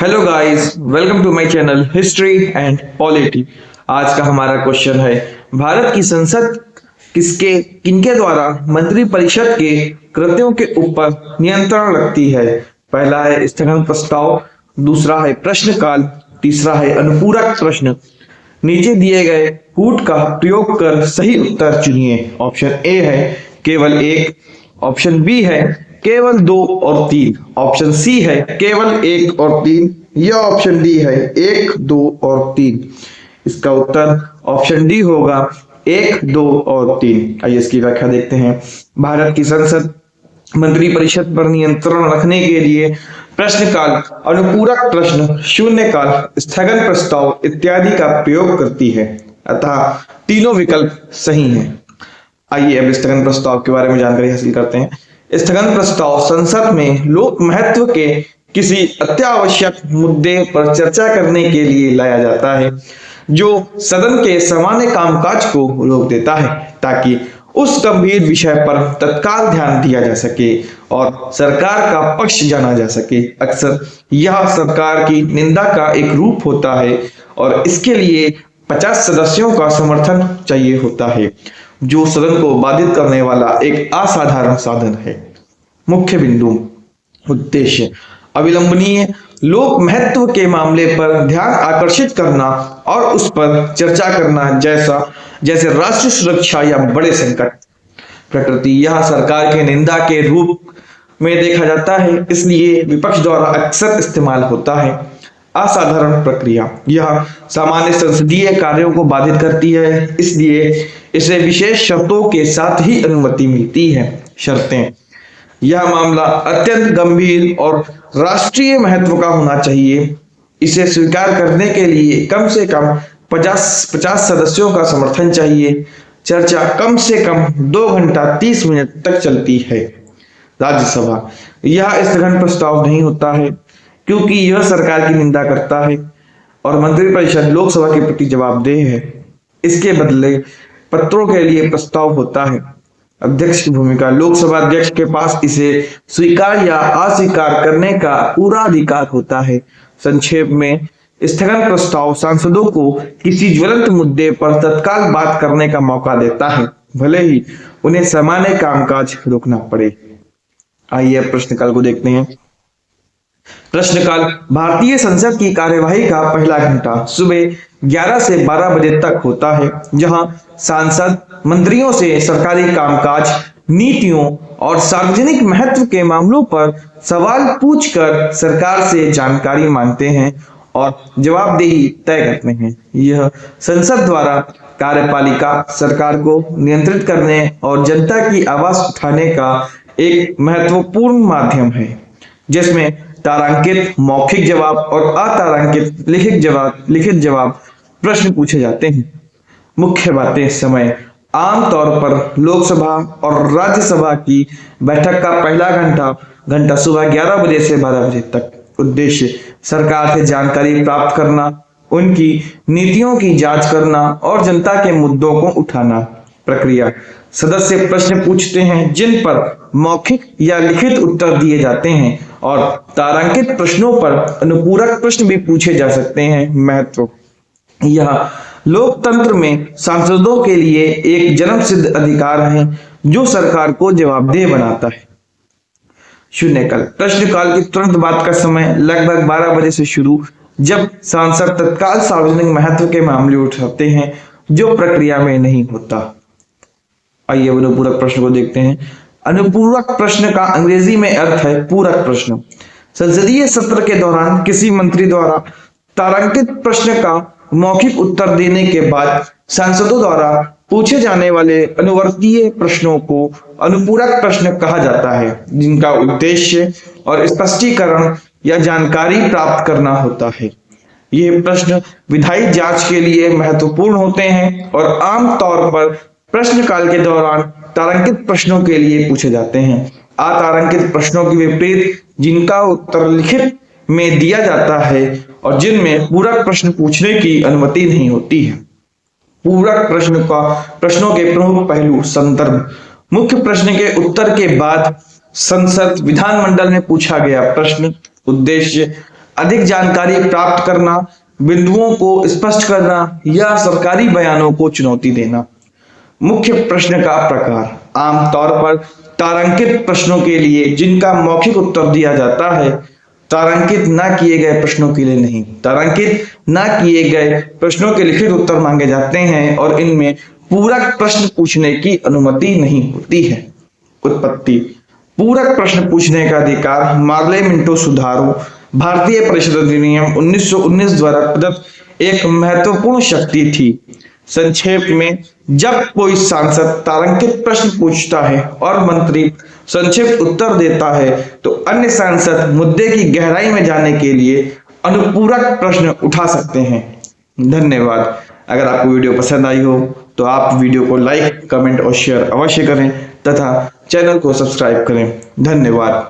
Hello guys, welcome to my channel history and polity. आज का हमारा क्वेश्चन है, भारत की संसद किनके द्वारा मंत्री परिषद के कृत्यों के ऊपर नियंत्रण रखती है। पहला है स्थगन प्रस्ताव, दूसरा है प्रश्नकाल, तीसरा है अनुपूरक प्रश्न। नीचे दिए गए कूट का प्रयोग कर सही उत्तर चुनिए। ऑप्शन ए है केवल एक, ऑप्शन बी है केवल दो और तीन, ऑप्शन सी है केवल एक और तीन, या ऑप्शन डी है एक, दो और तीन। इसका उत्तर ऑप्शन डी होगा एक, दो और तीन। आइए इसकी व्याख्या देखते हैं। भारत की संसद मंत्री परिषद पर नियंत्रण रखने के लिए प्रश्नकाल, अनुपूरक प्रश्न, शून्यकाल, स्थगन प्रस्ताव इत्यादि का प्रयोग करती है, अतः तीनों विकल्प सही हैं। आइए अब स्थगन प्रस्ताव के बारे में जानकारी हासिल करते हैं। स्थगन प्रस्ताव संसद में लोक महत्व के किसी अत्यावश्यक मुद्दे पर चर्चा करने के लिए लाया जाता है, जो सदन के सामान्य कामकाज को रोक देता है, ताकि उस गंभीर विषय पर तत्काल ध्यान दिया जा सके और सरकार का पक्ष जाना जा सके। अक्सर यह सरकार की निंदा का एक रूप होता है और इसके लिए 50 सदस्यों का समर्थन चाहिए होता है, जो सदन को बाधित करने वाला एक असाधारण साधन है। मुख्य बिंदु, उद्देश्य, अविलंबनीय लोक महत्व के मामले पर ध्यान आकर्षित करना और उस पर चर्चा करना, जैसे राष्ट्रीय सुरक्षा या बड़े संकट। प्रकृति, यह सरकार के निंदा के रूप में देखा जाता है, इसलिए विपक्ष द्वारा अक्सर इस्तेमाल होता है। असाधारण प्रक्रिया, यह सामान्य संसदीय कार्यों को बाधित करती है, इसलिए इसे विशेष शर्तों के साथ ही अनुमति मिलती है। शर्तें, यह मामला अत्यंत गंभीर और राष्ट्रीय महत्व का होना चाहिए। इसे स्वीकार करने के लिए कम से कम 50 सदस्यों का समर्थन चाहिए। चर्चा कम से कम 2 घंटा 30 मिनट तक चलती है। राज्यसभा, यह स्थगन प्रस्ताव नहीं होता है क्योंकि यह सरकार की निंदा करता है और मंत्रिपरिषद लोकसभा के प्रति जवाबदेह है। इसके बदले पत्रों के लिए प्रस्ताव होता है। अध्यक्ष की भूमिका, लोकसभा अध्यक्ष के पास इसे स्वीकार या अस्वीकार करने का पूरा अधिकार होता है। संक्षेप में, स्थगन प्रस्ताव सांसदों को किसी ज्वलंत मुद्दे पर तत्काल बात करने का मौका देता है, भले ही उन्हें सामान्य कामकाज रोकना पड़े। आइए प्रश्नकाल को देखते हैं। प्रश्नकाल भारतीय संसद की कार्यवाही का पहला घंटा सुबह 11 से 12 बजे तक होता है, जहां सांसद मंत्रियों से सरकारी कामकाज, नीतियों और सार्वजनिक महत्व के मामलों पर सवाल पूछकर सरकार से जानकारी मांगते हैं और जवाबदेही तय करते हैं। यह संसद द्वारा कार्यपालिका सरकार को नियंत्रित करने और जनता की आवाज उठाने का एक महत्वपूर्ण माध्यम है, जिसमें तारांकित मौखिक जवाब और अतारांकित लिखित जवाब प्रश्न पूछे जाते हैं। मुख्य बातें, समय, आमतौर पर लोकसभा और राज्यसभा की बैठक का पहला घंटा सुबह 11 बजे से 12 बजे तक। उद्देश्य, सरकार से जानकारी प्राप्त करना, उनकी नीतियों की जांच करना और जनता के मुद्दों को उठाना। प्रक्रिया, सदस्य प्रश्न पूछते हैं जिन पर मौखिक या लिखित उत्तर दिए जाते हैं और तारांकित प्रश्नों पर अनुपूरक प्रश्न भी पूछे जा सकते हैं। महत्व, यह लोकतंत्र में सांसदों के लिए एक जन्मसिद्ध अधिकार है जो सरकार को जवाबदेह बनाता है। शून्यकाल, प्रश्नकाल के तुरंत बाद का समय लगभग 12 बजे से शुरू, जब सांसद तत्काल सार्वजनिक महत्व के मामले उठाते हैं जो प्रक्रिया में नहीं होता। आइए अनुपूरक प्रश्न को देखते हैं। अनुपूरक प्रश्न का अंग्रेजी में अर्थ है पूरक प्रश्न। संसदीय सत्र के दौरान किसी मंत्री द्वारा तारांकित प्रश्न का मौखिक उत्तर देने के बाद सांसदों द्वारा पूछे जाने वाले अनुवर्तीय प्रश्नों को अनुपूरक प्रश्न कहा जाता है, जिनका उद्देश्य और स्पष्टीकरण या जानकारी प्राप्त करना होता है। ये प्रश्न विधायी जांच के लिए महत्वपूर्ण होते हैं और आमतौर पर प्रश्नकाल के दौरान तारांकित प्रश्नों के लिए पूछे जाते हैं। अतारांकित प्रश्नों के विपरीत, जिनका उत्तर लिखित में दिया जाता है और जिनमें पूरक प्रश्न पूछने की अनुमति नहीं होती है। पूरक प्रश्नों के प्रमुख पहलू, संदर्भ, मुख्य प्रश्न के उत्तर के बाद संसद विधानमंडल में पूछा गया प्रश्न। उद्देश्य, अधिक जानकारी प्राप्त करना, बिंदुओं को स्पष्ट करना या सरकारी बयानों को चुनौती देना। मुख्य प्रश्न का प्रकार। आमतौर पर तारांकित प्रश्नों के लिए जिनका मौखिक उत्तर दिया जाता है, तारांकित ना किए गए प्रश्नों के लिए नहीं। तारांकित ना किए गए प्रश्नों के लिखित उत्तर मांगे जाते हैं और इनमें पूरक प्रश्न पूछने की अनुमति नहीं होती है। उत्पत्ति। पूरक प्रश्न पूछने का अधिकार मार्ले मिंटो सुधारो भारतीय परिषद अधिनियम 1919 द्वारा प्रदत्त एक महत्वपूर्ण शक्ति थी। संक्षेप में, जब कोई सांसद तारांकित प्रश्न पूछता है और मंत्री संक्षिप्त उत्तर देता है तो अन्य सांसद मुद्दे की गहराई में जाने के लिए अनुपूरक प्रश्न उठा सकते हैं। धन्यवाद। अगर आपको वीडियो पसंद आई हो तो आप वीडियो को लाइक, कमेंट और शेयर अवश्य करें तथा चैनल को सब्सक्राइब करें। धन्यवाद।